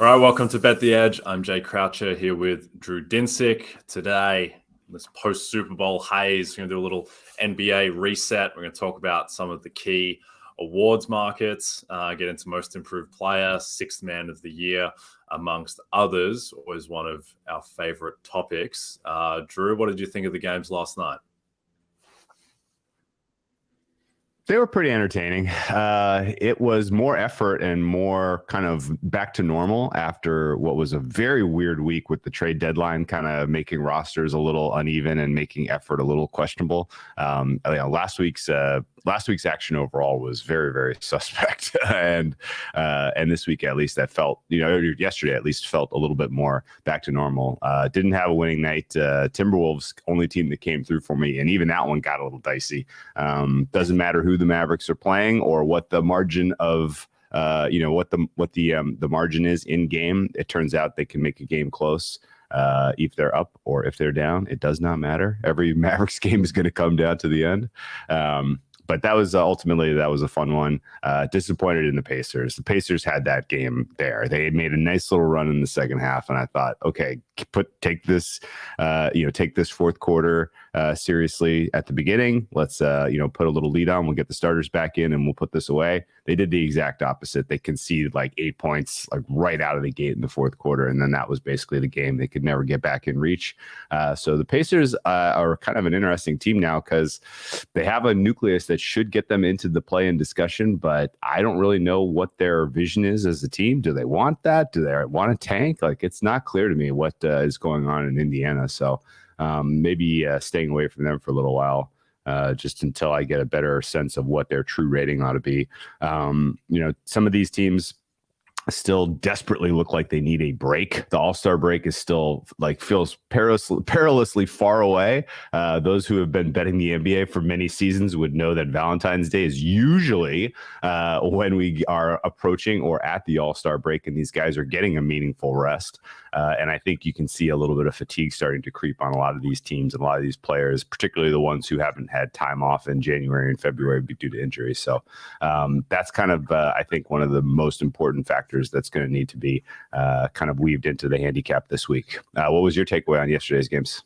All right, welcome to Bet the Edge. I'm Jay Croucher here with Drew Dinsick. Today, this post-Super Bowl haze, we're going to do a little NBA reset. We're going to talk about some of the key awards markets, get into most improved player, sixth man of the year, amongst others. Always one of our favorite topics. Drew, what did you think of the games last night? They were pretty entertaining. It was more effort and more kind of back to normal after what was a very weird week with the trade deadline, kind of making rosters a little uneven and making effort a little questionable. Last week's action overall was very, very suspect, and this week at least that felt, yesterday at least felt a little bit more back to normal. Didn't have a winning night. Timberwolves only team that came through for me, and even that one got a little dicey. Doesn't matter who the Mavericks are playing or what the margin of what the margin is in game. It turns out they can make a game close. If they're up or if they're down, it does not matter. Every Mavericks game is going to come down to the end. But that was ultimately a fun one. Disappointed in the Pacers. The Pacers had that game there. They made a nice little run in the second half, and I thought, okay, take this fourth quarter seriously at the beginning. Let's put a little lead on. We'll get the starters back in, and we'll put this away. They did the exact opposite. They conceded like 8 points, like right out of the gate in the fourth quarter, and then that was basically the game. They could never get back in reach. So the Pacers are kind of an interesting team now because they have a nucleus that should get them into the play-in discussion, but I don't really know what their vision is as a team. Do they want that? Do they want to tank? Like, it's not clear to me what is going on in Indiana. So maybe staying away from them for a little while. Just until I get a better sense of what their true rating ought to be. Some of these teams still desperately look like they need a break. The All-Star break is still feels perilously far away. Those who have been betting the NBA for many seasons would know that Valentine's Day is usually when we are approaching or at the All-Star break, and these guys are getting a meaningful rest. And I think you can see a little bit of fatigue starting to creep on a lot of these teams and a lot of these players, particularly the ones who haven't had time off in January and February due to injuries. So that's kind of, I think, one of the most important factors that's going to need to be kind of weaved into the handicap this week. What was your takeaway on yesterday's games?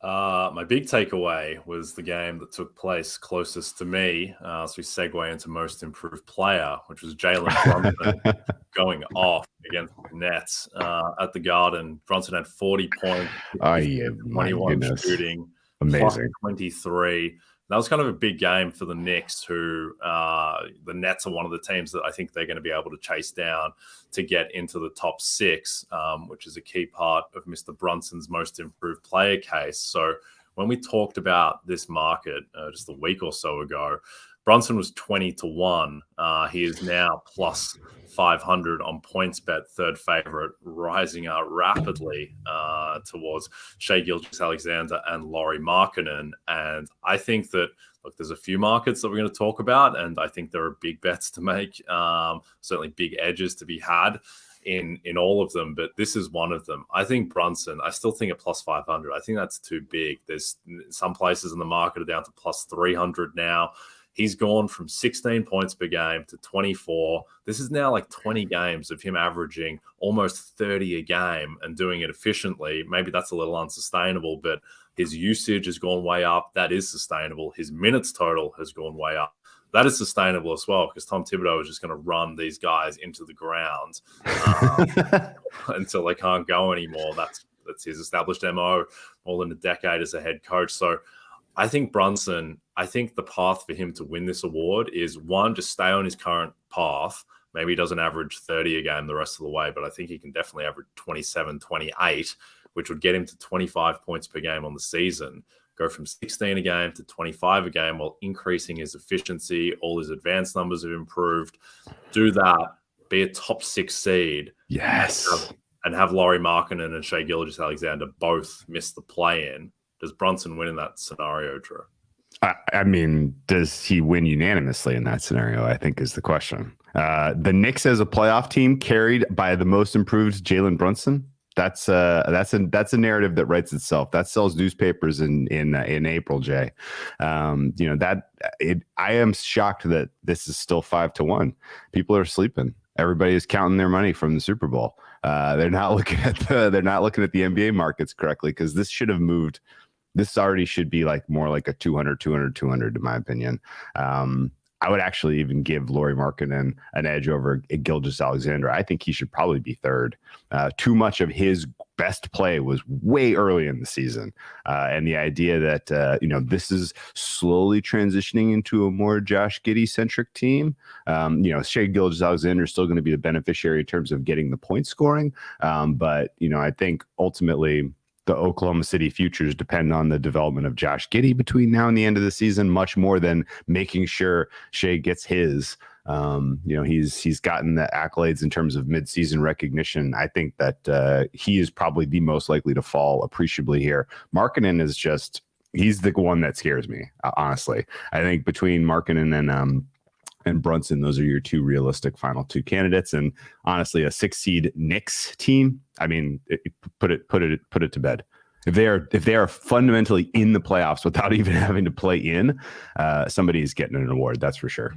My big takeaway was the game that took place closest to me. So we segue into most improved player, which was Jalen Brunson going off against the Nets at the Garden. Brunson had 40 points, 21 shooting, amazing, 23. That was kind of a big game for the Knicks, who the Nets are one of the teams that I think they're going to be able to chase down to get into the top six, which is a key part of Mr. Brunson's most improved player case. So when we talked about this market just a week or so ago, Brunson was 20-1. He is now plus 500 on PointsBet, third favorite, rising out rapidly towards gilgeous-alexander and Lauri Markkanen. And I think that, look, there's a few markets that we're going to talk about, and I think there are big bets to make, certainly big edges to be had in all of them, but this is one of them. I think Brunson, I still think at plus 500, I think that's too big. There's some places in the market are down to plus 300 now. He's gone from 16 points per game to 24. This is now like 20 games of him averaging almost 30 a game and doing it efficiently. Maybe that's a little unsustainable, but his usage has gone way up. That is sustainable. His minutes total has gone way up. That is sustainable as well, because Tom Thibodeau is just going to run these guys into the ground until they can't go anymore. That's his established MO more than a decade as a head coach. So I think Brunson, I think the path for him to win this award is, one, just stay on his current path. Maybe he doesn't average 30 a game the rest of the way, but I think he can definitely average 27, 28, which would get him to 25 points per game on the season. Go from 16 a game to 25 a game while increasing his efficiency. All his advanced numbers have improved. Do that. Be a top 6 seed. Yes. And have Lauri Markkanen and Shai Gilgeous-Alexander both miss the play-in. Does Brunson win in that scenario, Drew? I mean, does he win unanimously in that scenario, I think is the question. The Knicks as a playoff team carried by the most improved Jalen Brunson. That's a narrative that writes itself. That sells newspapers in April, Jay. I am shocked that this is still 5-1. People are sleeping. Everybody is counting their money from the Super Bowl. They're not looking at the NBA markets correctly, because this should have moved. This already should be like more like a 200, 200, 200, in my opinion. I would actually even give Lauri Markkanen an edge over Gilgeous-Alexander. I think he should probably be third. Too much of his best play was way early in the season. And the idea that, this is slowly transitioning into a more Josh Giddey-centric team. Shai Gilgeous-Alexander is still going to be the beneficiary in terms of getting the point scoring. But I think ultimately the Oklahoma City futures depend on the development of Josh Giddey between now and the end of the season, much more than making sure Shai gets his. He's gotten the accolades in terms of midseason recognition. I think that he is probably the most likely to fall appreciably here. Markkanen is he's the one that scares me, honestly. I think between Markkanen and Brunson, those are your two realistic final two candidates. And honestly, a 6-seed Knicks team, I mean, put it to bed. If they are fundamentally in the playoffs without even having to play in, somebody's getting an award. That's for sure.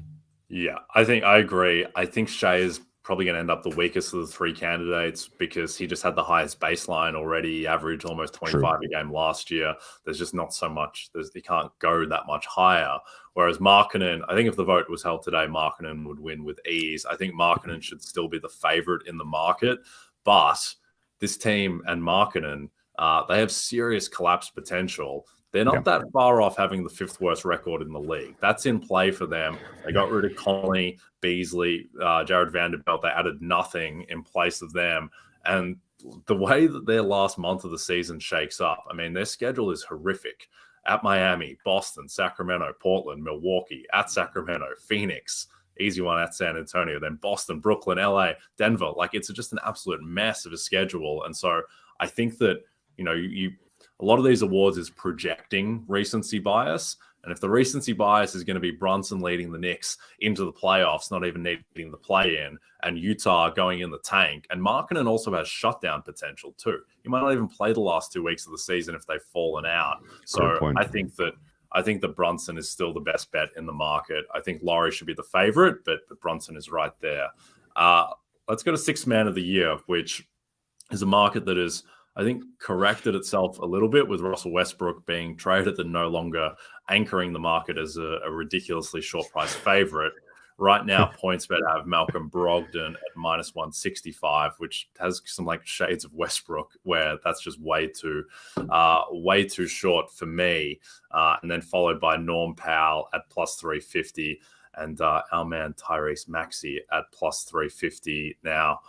Yeah, I agree. I think Shai is probably going to end up the weakest of the three candidates, because he just had the highest baseline already. He averaged almost 25 a game last year. There's just not so much. He can't go that much higher. Whereas Markkanen, I think if the vote was held today, Markkanen would win with ease. I think Markkanen should still be the favorite in the market. But this team and Markkanen, they have serious collapse potential. They're not that far off having the 5th worst record in the league. That's in play for them. They got rid of Conley, Beasley, Jared Vanderbilt. They added nothing in place of them. And the way that their last month of the season shakes up, I mean, their schedule is horrific. At Miami, Boston, Sacramento, Portland, Milwaukee, at Sacramento, Phoenix, easy one at San Antonio, then Boston, Brooklyn, LA, Denver. Like, it's just an absolute mess of a schedule. And so I think that, a lot of these awards is projecting recency bias. And if the recency bias is going to be Brunson leading the Knicks into the playoffs, not even needing the play-in, and Utah going in the tank, and Markkanen also has shutdown potential too. He might not even play the last 2 weeks of the season if they've fallen out. So I think that Brunson is still the best bet in the market. I think Lauri should be the favorite, but Brunson is right there. Let's go to 6th man of the year, which is a market that is, I think, corrected itself a little bit with Russell Westbrook being traded and no longer anchoring the market as a ridiculously short price favorite. Right now, PointsBet have Malcolm Brogdon at -165, which has some like shades of Westbrook, where that's just way too short for me. And then followed by Norm Powell at +350 and our man Tyrese Maxey at +350. Now,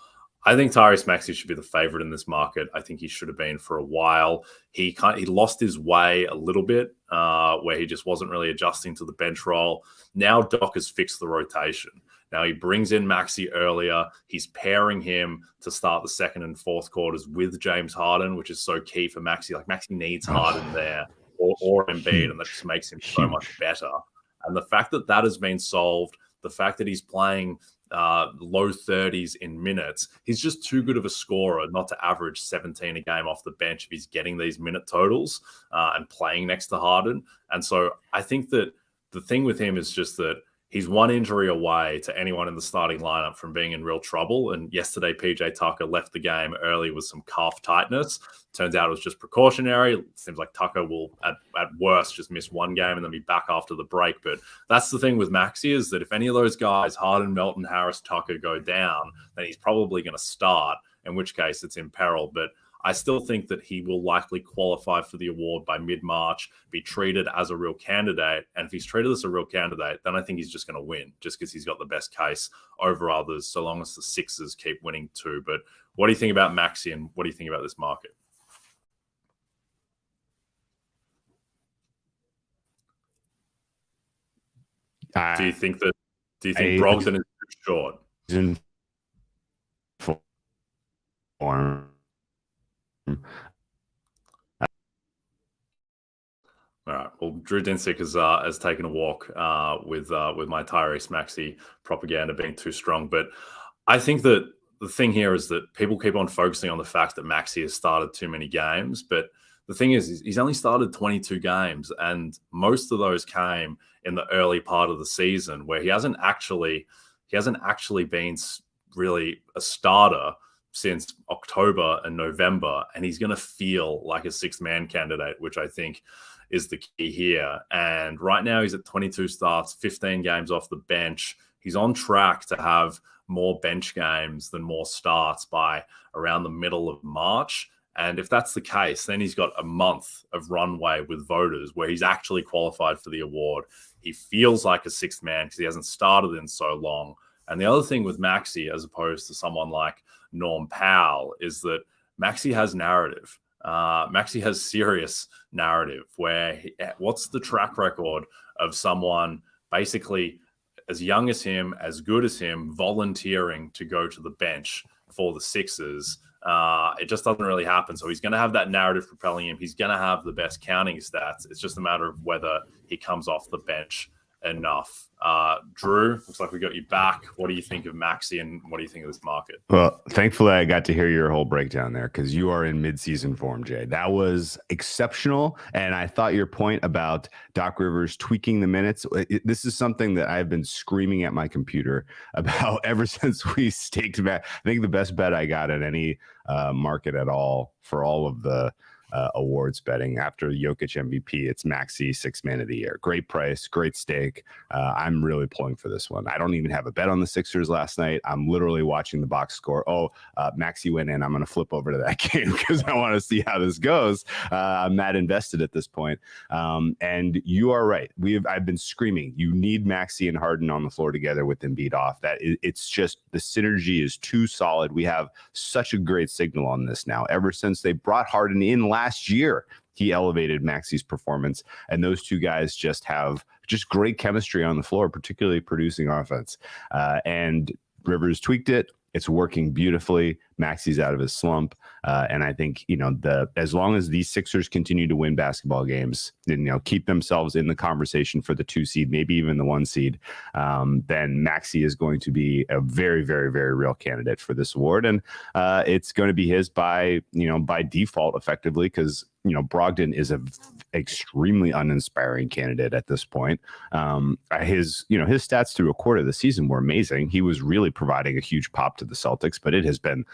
I think Tyrese Maxey should be the favorite in this market. I think he should have been for a while. He lost his way a little bit, where he just wasn't really adjusting to the bench role. Now Doc has fixed the rotation. Now he brings in Maxey earlier. He's pairing him to start the 2nd and 4th quarters with James Harden, which is so key for Maxey. Like, Maxey needs Harden there or Embiid, and that just makes him so much better. And the fact that has been solved, the fact that he's playing low 30s in minutes, he's just too good of a scorer not to average 17 a game off the bench if he's getting these minute totals and playing next to Harden. And so I think that the thing with him is just that he's one injury away to anyone in the starting lineup from being in real trouble. And yesterday, PJ Tucker left the game early with some calf tightness. Turns out it was just precautionary. It seems like Tucker will, at worst, just miss one game and then be back after the break. But that's the thing with Maxey, is that if any of those guys, Harden, Melton, Harris, Tucker, go down, then he's probably going to start, in which case it's in peril. But I still think that he will likely qualify for the award by mid-March, be treated as a real candidate. And if he's treated as a real candidate, then I think he's just going to win, just because he's got the best case over others, so long as the Sixers keep winning too. But what do you think about Maxey, and what do you think about this market? Do you think Brogdon is too short? In form. All right. Well, Drew Dinsick has taken a walk with my Tyrese Maxey propaganda being too strong. But I think that the thing here is that people keep on focusing on the fact that Maxey has started too many games. But the thing is he's only started 22 games, and most of those came in the early part of the season, where he hasn't actually been really a starter since October and November, and he's going to feel like a sixth-man candidate, which I think is the key here. And right now he's at 22 starts, 15 games off the bench. He's on track to have more bench games than more starts by around the middle of March. And if that's the case, then he's got a month of runway with voters where he's actually qualified for the award. He feels like a sixth man because he hasn't started in so long. And the other thing with Maxey, as opposed to someone like Norm Powell, is that Maxey has narrative. Maxey has serious narrative where what's the track record of someone basically as young as him, as good as him, volunteering to go to the bench for the Sixers? It just doesn't really happen. So he's going to have that narrative propelling him. He's going to have the best counting stats. It's just a matter of whether he comes off the bench enough. Drew, looks like we got you back. What do you think of Maxey and what do you think of this market? Well, thankfully I got to hear your whole breakdown there because you are in mid-season form, Jay. That was exceptional. And I thought your point about Doc Rivers tweaking the minutes, this is something that I've been screaming at my computer about ever since we staked back. I think the best bet I got at any market at all for all of the awards betting after Jokic MVP, it's Maxey sixth man of the year. Great price, great stake. I'm really pulling for this one. I don't even have a bet on the Sixers last night. I'm literally watching the box score. Maxey went in. I'm going to flip over to that game because I want to see how this goes. I'm that invested at this point. And you are right. I've been screaming. You need Maxey and Harden on the floor together with Embiid off. It's just the synergy is too solid. We have such a great signal on this now. Ever since they brought Harden in last year, he elevated Maxey's performance, and those two guys just have great chemistry on the floor, particularly producing offense. And Rivers tweaked it. It's working beautifully. Maxey's out of his slump. And I think, as long as these Sixers continue to win basketball games and, keep themselves in the conversation for the 2 seed, maybe even the 1 seed, then Maxey is going to be a very, very, very real candidate for this award. And it's going to be his by default, effectively, because, Brogdon is an extremely uninspiring candidate at this point. His stats through a quarter of the season were amazing. He was really providing a huge pop to the Celtics, but it has been,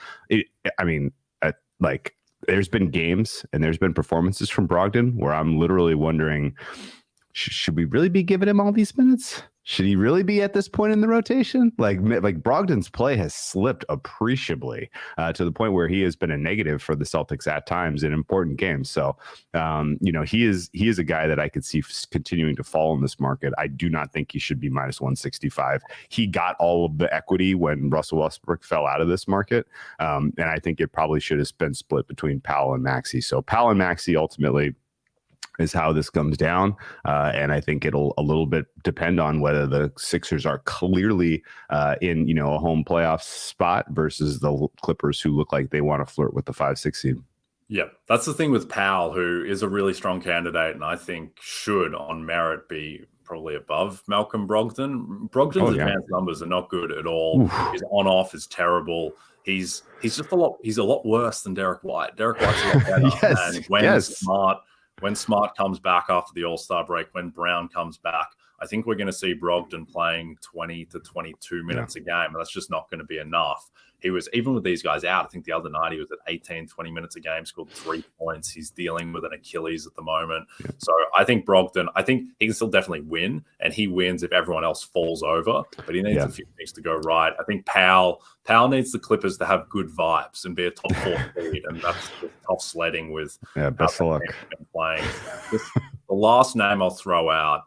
there's been games and there's been performances from Brogdon where I'm literally wondering, should we really be giving him all these minutes? Should he really be at this point in the rotation? Like Brogdon's play has slipped appreciably to the point where he has been a negative for the Celtics at times in important games. So, he is a guy that I could see continuing to fall in this market. I do not think he should be minus 165. He got all of the equity when Russell Westbrook fell out of this market. And I think it probably should have been split between Powell and Maxey. So Powell and Maxey ultimately is how this comes down. And I think it'll a little bit depend on whether the Sixers are clearly in, a home playoff spot versus the Clippers, who look like they want to flirt with the 5-6 seed. Yeah, that's the thing with Powell, who is a really strong candidate and I think should on merit be probably above Malcolm Brogdon. Brogdon's advanced numbers are not good at all. Oof. His on-off is terrible. He's just a lot worse than Derek White. Derek White's a lot better. And when Smart comes back after the All-Star break, when Brown comes back, I think we're going to see Brogdon playing 20 to 22 minutes a game, and that's just not going to be enough. He was, even with these guys out, I think the other night he was at 18, 20 minutes a game, scored 3 points. He's dealing with an Achilles at the moment. Yeah. So I think Brogdon, he can still definitely win, and he wins if everyone else falls over, but he needs a few things to go right. I think Powell needs the Clippers to have good vibes and be a top 4 seed, and that's just tough sledding with best of luck playing. The last name I'll throw out,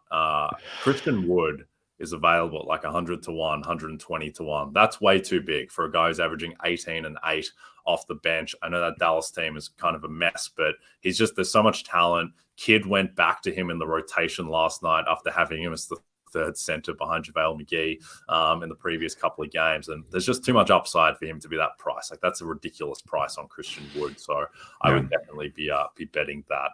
Christian Wood is available at like 100 to 1, 120 to 1. That's way too big for a guy who's averaging 18 and 8 off the bench. I know that Dallas team is kind of a mess, but there's so much talent. Kid went back to him in the rotation last night after having him as the third center behind JaVale McGee in the previous couple of games. And there's just too much upside for him to be that price. Like, that's a ridiculous price on Christian Wood. So I would definitely be betting that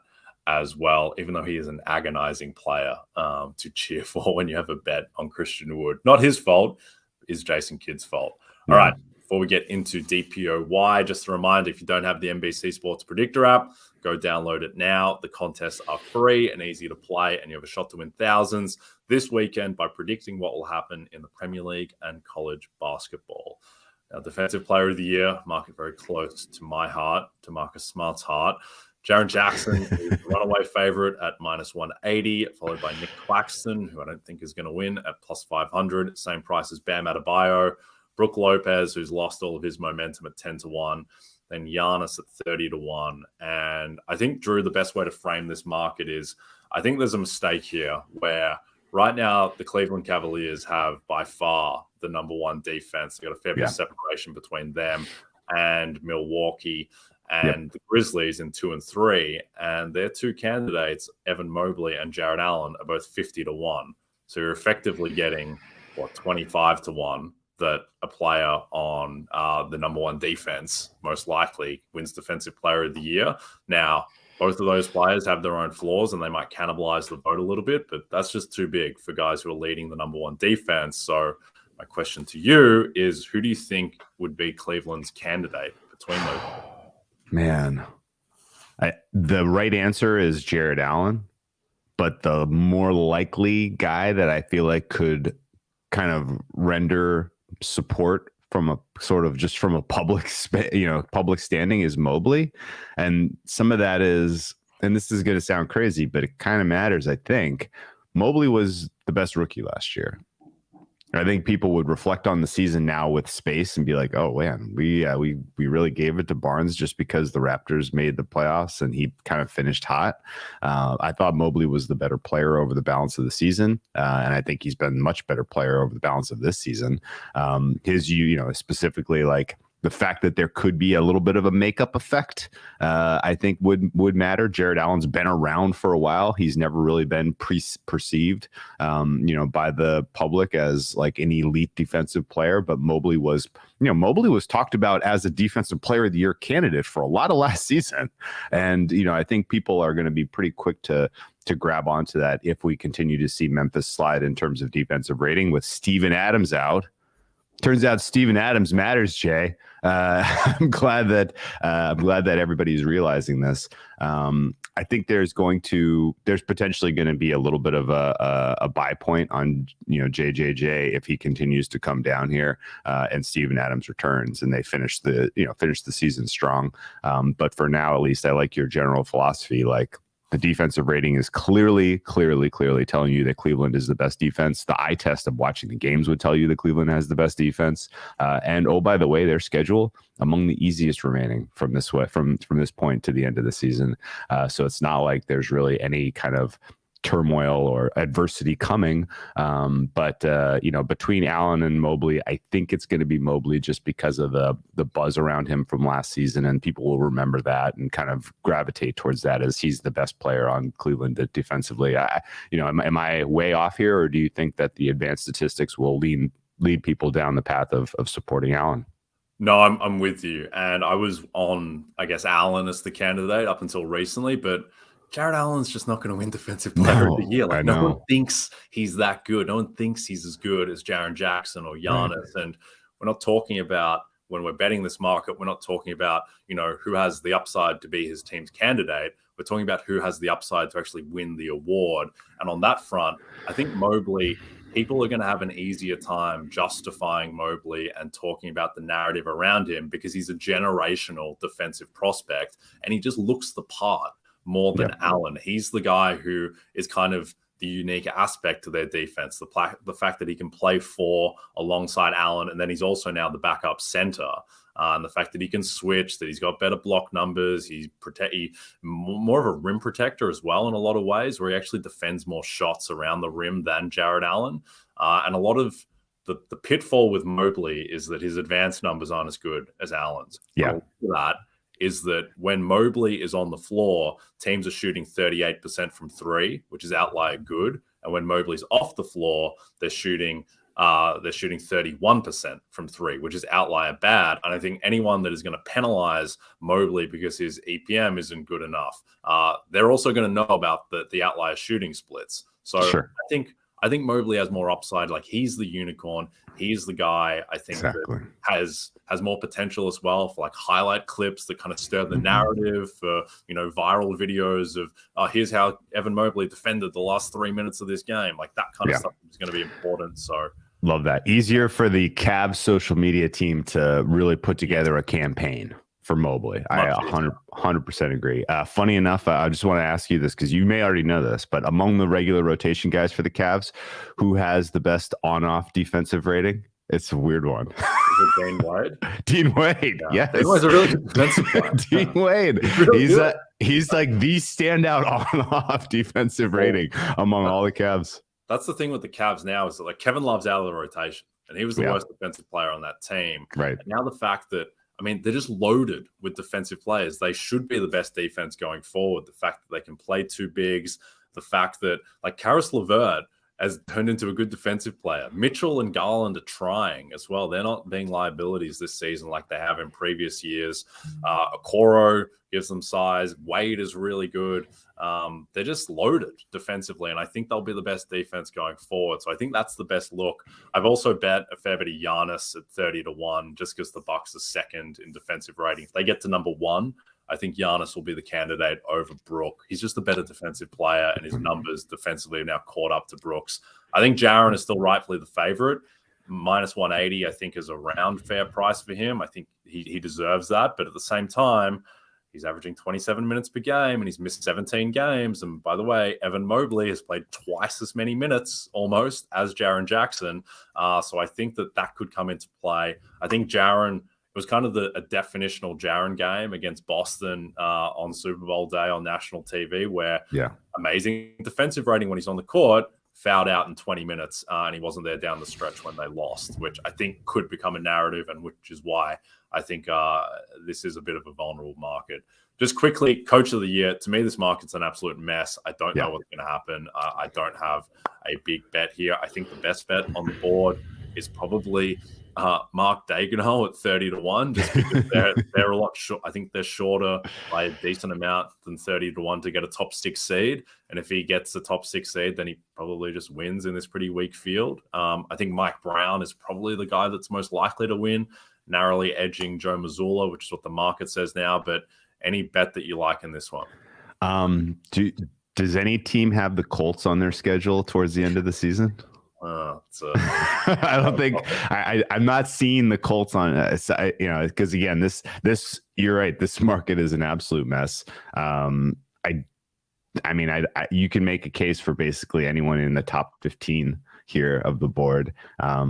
as well, even though he is an agonizing player to cheer for when you have a bet on Christian Wood. Not his fault, is Jason Kidd's fault. All right, before we get into DPOY, just a reminder, if you don't have the NBC Sports Predictor app, go download it now. The contests are free and easy to play, and you have a shot to win thousands this weekend by predicting what will happen in the Premier League and college basketball. Now, Defensive Player of the Year, market very close to my heart, to Marcus Smart's heart. Jaren Jackson is the runaway favorite at -180, followed by Nick Claxton, who I don't think is going to win, at +500. Same price as Bam Adebayo. Brook Lopez, who's lost all of his momentum, at 10-1. Then Giannis at 30-1. And I think, Drew, the best way to frame this market is, I think there's a mistake here where right now the Cleveland Cavaliers have by far the number one defense. They've got a fair bit of separation between them and Milwaukee and the Grizzlies in 2 and 3. And their two candidates, Evan Mobley and Jared Allen, are both 50-1. So you're effectively getting, 25-1 that a player on the number one defense most likely wins Defensive Player of the Year. Now, both of those players have their own flaws and they might cannibalize the vote a little bit, but that's just too big for guys who are leading the number one defense. So my question to you is, who do you think would be Cleveland's candidate between those? Man, the right answer is Jared Allen, but the more likely guy that I feel like could kind of render support from a sort of just from a public standing is Mobley. And some of that is, and this is going to sound crazy, but it kind of matters. I think Mobley was the best rookie last year. I think people would reflect on the season now with space and be like, oh man, we really gave it to Barnes just because the Raptors made the playoffs and he kind of finished hot. I thought Mobley was the better player over the balance of the season. And I think he's been a much better player over the balance of this season. Specifically like the fact that there could be a little bit of a makeup effect, I think would matter. Jared Allen's been around for a while. He's never really been perceived, by the public as like an elite defensive player. But Mobley was talked about as a Defensive Player of the Year candidate for a lot of last season. And, I think people are going to be pretty quick to grab onto that if we continue to see Memphis slide in terms of defensive rating with Steven Adams out. Turns out Steven Adams matters, Jay. I'm glad that everybody's realizing this. I think there's potentially going to be a little bit of a buy point on JJJ if he continues to come down here and Steven Adams returns and they finish the season strong. But for now, at least, I like your general philosophy. Like, the defensive rating is clearly telling you that Cleveland is the best defense. The eye test of watching the games would tell you that Cleveland has the best defense. And oh, by the way, their schedule among the easiest remaining from this point to the end of the season. So it's not like there's really any kind of turmoil or adversity coming. But between Allen and Mobley, I think it's going to be Mobley just because of the buzz around him from last season, and people will remember that and kind of gravitate towards that as he's the best player on Cleveland defensively. Am I way off here, or do you think that the advanced statistics will lead people down the path of supporting Allen? No, I'm with you. And I was on, I guess, Allen as the candidate up until recently, but Jared Allen's just not going to win Defensive Player of the Year. Like, no one thinks he's that good. No one thinks he's as good as Jaren Jackson or Giannis. Right. And we're not talking about, when we're betting this market, we're not talking about, who has the upside to be his team's candidate. We're talking about who has the upside to actually win the award. And on that front, I think Mobley, people are going to have an easier time justifying Mobley and talking about the narrative around him because he's a generational defensive prospect and he just looks the part more than Allen. He's the guy who is kind of the unique aspect to their defense, the fact that he can play four alongside Allen, and then he's also now the backup center. And the fact that he can switch, that he's got better block numbers, he's more of a rim protector as well in a lot of ways, where he actually defends more shots around the rim than Jared Allen. And a lot of the pitfall with Mobley is that his advanced numbers aren't as good as Allen's. Yeah. That is that when Mobley is on the floor, teams are shooting 38% from three, which is outlier good. And when Mobley's off the floor, they're shooting 31% from three, which is outlier bad. And I think anyone that is going to penalize Mobley because his EPM isn't good enough, they're also going to know about the outlier shooting splits. So sure. I think Mobley has more upside. Like, he's the unicorn. He's the guy I think that has more potential as well for like highlight clips that kind of stir the narrative for, viral videos of, here's how Evan Mobley defended the last 3 minutes of this game. Like, that kind of stuff is going to be important. So Love that. Easier for the Cavs social media team to really put together a campaign for Mobley. I 100% agree. Funny enough, I just want to ask you this because you may already know this, but among the regular rotation guys for the Cavs, who has the best on-off defensive rating? It's a weird one. Is it Dean Wade? Dean Wade, yes. Dean Wade's a really good defensive player. Dean Wade. He's like the standout on-off defensive rating among all the Cavs. That's the thing with the Cavs now is that like Kevin Love's out of the rotation, and he was the worst defensive player on that team. Right. And now the fact that, I mean, they're just loaded with defensive players. They should be the best defense going forward. The fact that they can play two bigs, the fact that like Karis LeVert has turned into a good defensive player. Mitchell and Garland are trying as well. They're not being liabilities this season like they have in previous years. Okoro gives them size. Wade is really good. They're just loaded defensively, and I think they'll be the best defense going forward. So I think that's the best look. I've also bet a fair bit of Giannis at 30-1 just because the Bucks are second in defensive rating. If they get to number one, I think Giannis will be the candidate over Brook. He's just a better defensive player, and his numbers defensively are now caught up to Brooks. I think Jaren is still rightfully the favorite. Minus 180, I think, is around fair price for him. I think he deserves that. But at the same time, he's averaging 27 minutes per game, and he's missed 17 games. And by the way, Evan Mobley has played twice as many minutes almost as Jaren Jackson. So I think that could come into play. I think Jaren... It was kind of a definitional Jaren game against Boston on Super Bowl day on national TV, where amazing defensive rating when he's on the court, fouled out in 20 minutes, and he wasn't there down the stretch when they lost, which I think could become a narrative, and which is why I think this is a bit of a vulnerable market. Just quickly, Coach of the Year. To me, this market's an absolute mess. I don't know what's going to happen. I don't have a big bet here. I think the best bet on the board is probably Mark Daigneault at 30-1, just because they're a lot short. I think they're shorter by a decent amount than 30-1 to get a top 6 seed. And if he gets the top 6 seed, then he probably just wins in this pretty weak field. I think Mike Brown is probably the guy that's most likely to win, narrowly edging Joe Mazzulla, which is what the market says now. But any bet that you like in this one? Does any team have the Colts on their schedule towards the end of the season? I don't think I'm not seeing the Colts on, because again, this you're right. This market is an absolute mess. I mean, you can make a case for basically anyone in the top 15 here of the board.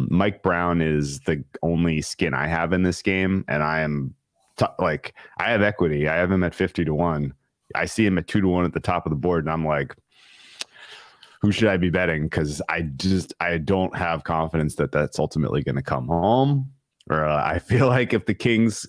Mike Brown is the only skin I have in this game, and I am I have equity. I have him at 50-1. I see him at 2-1 at the top of the board, and I'm like, who should I be betting? Because I don't have confidence that that's ultimately going to come home. Or I feel like if the Kings,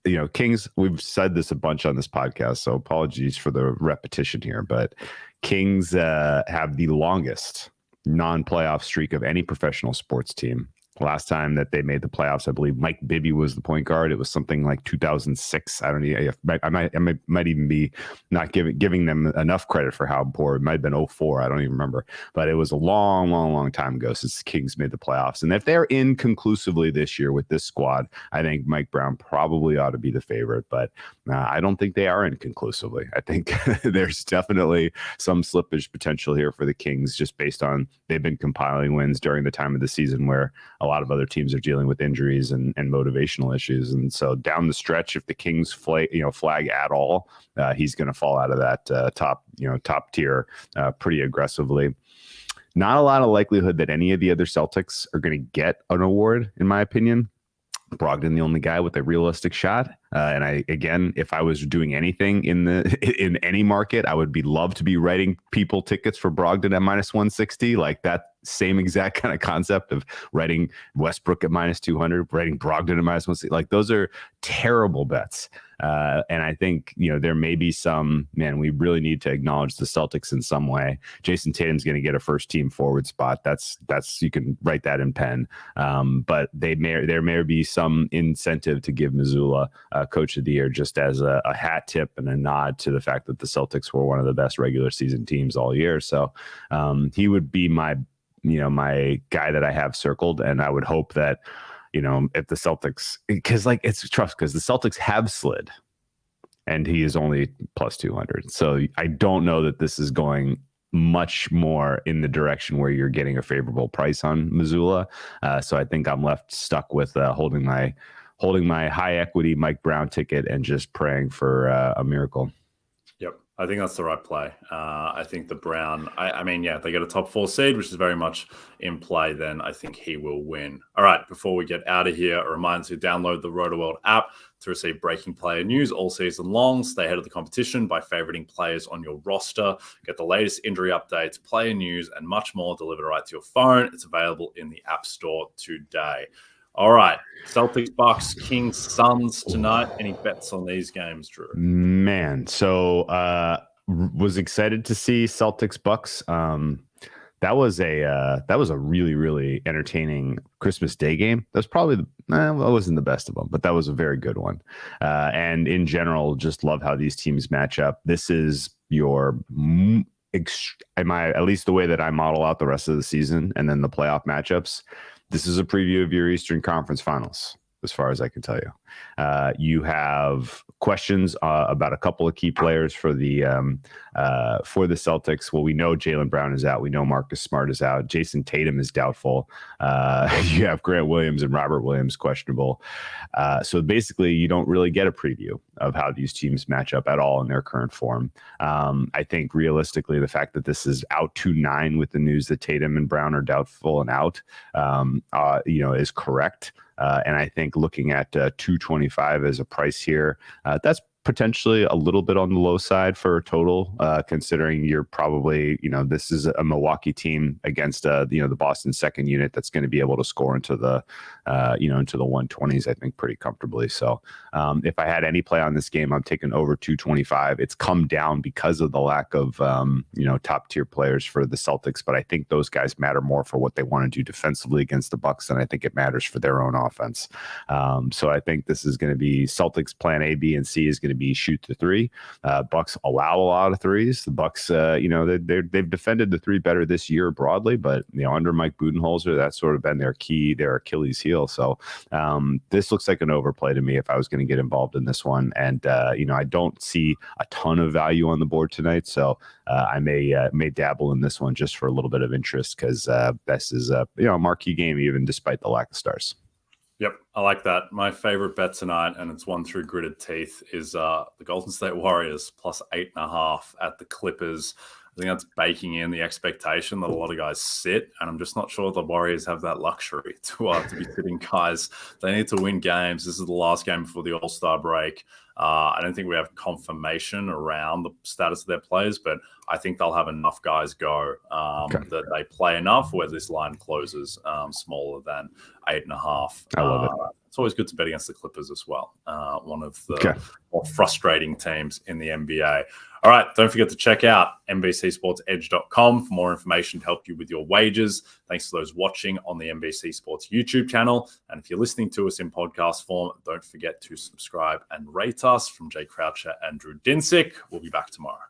we've said this a bunch on this podcast, so apologies for the repetition here, but Kings have the longest non-playoff streak of any professional sports team. Last time that they made the playoffs, I believe Mike Bibby was the point guard. It was something like 2006. I don't know. I might even be not giving them enough credit for how poor. It might have been 2004. I don't even remember. But it was a long, long, long time ago since the Kings made the playoffs. And if they're in conclusively this year with this squad, I think Mike Brown probably ought to be the favorite. But I don't think they are in conclusively. I think there's definitely some slippage potential here for the Kings, just based on they've been compiling wins during the time of the season where a lot of other teams are dealing with injuries and motivational issues. And so down the stretch, if the Kings flag at all, he's going to fall out of that top tier pretty aggressively. Not a lot of likelihood that any of the other Celtics are going to get an award, in my opinion. Brogdon, the only guy with a realistic shot. And if I was doing anything in any market, I would love to be writing people tickets for Brogdon at minus 160, like that same exact kind of concept of writing Westbrook at minus 200, writing Brogdon at minus 160. Like, those are terrible bets. And I think, there may be we really need to acknowledge the Celtics in some way. Jason Tatum's going to get a first team forward spot. That's you can write that in pen. But there may be some incentive to give Mazzulla Coach of the Year, just as a hat tip and a nod to the fact that the Celtics were one of the best regular season teams all year. So he would be my guy that I have circled, and I would hope that, if the Celtics, because it's tough because the Celtics have slid and he is only plus 200. So I don't know that this is going much more in the direction where you're getting a favorable price on Missoula. So I think I'm stuck with holding my high equity Mike Brown ticket and just praying for a miracle. Yep, I think that's the right play. I think the Brown, I mean, yeah, they get a top 4 seed, which is very much in play. Then I think he will win. All right, before we get out of here, a reminder to download the RotoWorld app to receive breaking player news all season long. Stay ahead of the competition by favoriting players on your roster. Get the latest injury updates, player news, and much more delivered right to your phone. It's available in the App Store today. All right, Celtics, Bucks, Kings, Suns tonight. Any bets on these games, Drew? Man, so was excited to see Celtics Bucks. That was a really, really entertaining Christmas Day game. That was probably that wasn't the best of them, but that was a very good one. And in general, just love how these teams match up. This is your at least the way that I model out the rest of the season and then the playoff matchups. This is a preview of your Eastern Conference Finals, as far as I can tell you. You have questions about a couple of key players for the Celtics. Well, we know Jaylen Brown is out. We know Marcus Smart is out. Jason Tatum is doubtful. You have Grant Williams and Robert Williams questionable. So basically, you don't really get a preview of how these teams match up at all in their current form. I think realistically, the fact that this is out 2-9 with the news that Tatum and Brown are doubtful and out, is correct. And I think looking at 225 as a price here, that's potentially a little bit on the low side for a total, considering you're probably, this is a Milwaukee team against, the Boston second unit that's going to be able to score into the 120s, I think, pretty comfortably. So if I had any play on this game, I'm taking over 225. It's come down because of the lack of, top tier players for the Celtics, but I think those guys matter more for what they want to do defensively against the Bucks than I think it matters for their own offense. So I think this is going to be Celtics plan A, B, and C is going to be shoot the three. Bucks allow a lot of threes. The Bucks, they've defended the three better this year broadly, but under Mike Budenholzer, that's sort of been their Achilles heel. So this looks like an overplay to me if I was going to get involved in this one. And I don't see a ton of value on the board tonight, so I may dabble in this one just for a little bit of interest because this is a marquee game even despite the lack of stars. Yep, I like that. My favorite bet tonight, and it's one through gritted teeth, is the Golden State Warriors plus 8.5 at the Clippers. I think that's baking in the expectation that a lot of guys sit, and I'm just not sure the Warriors have that luxury to be sitting guys. They need to win games. This is the last game before the All-Star break. I don't think we have confirmation around the status of their players, but I think they'll have enough guys go that they play enough where this line closes smaller than 8.5. I love it. It's always good to bet against the Clippers as well. One of the more frustrating teams in the NBA. All right, don't forget to check out NBCSportsEdge.com for more information to help you with your wagers. Thanks to those watching on the NBC Sports YouTube channel. And if you're listening to us in podcast form, don't forget to subscribe and rate us. From Jay Croucher and Drew Dinsick, we'll be back tomorrow.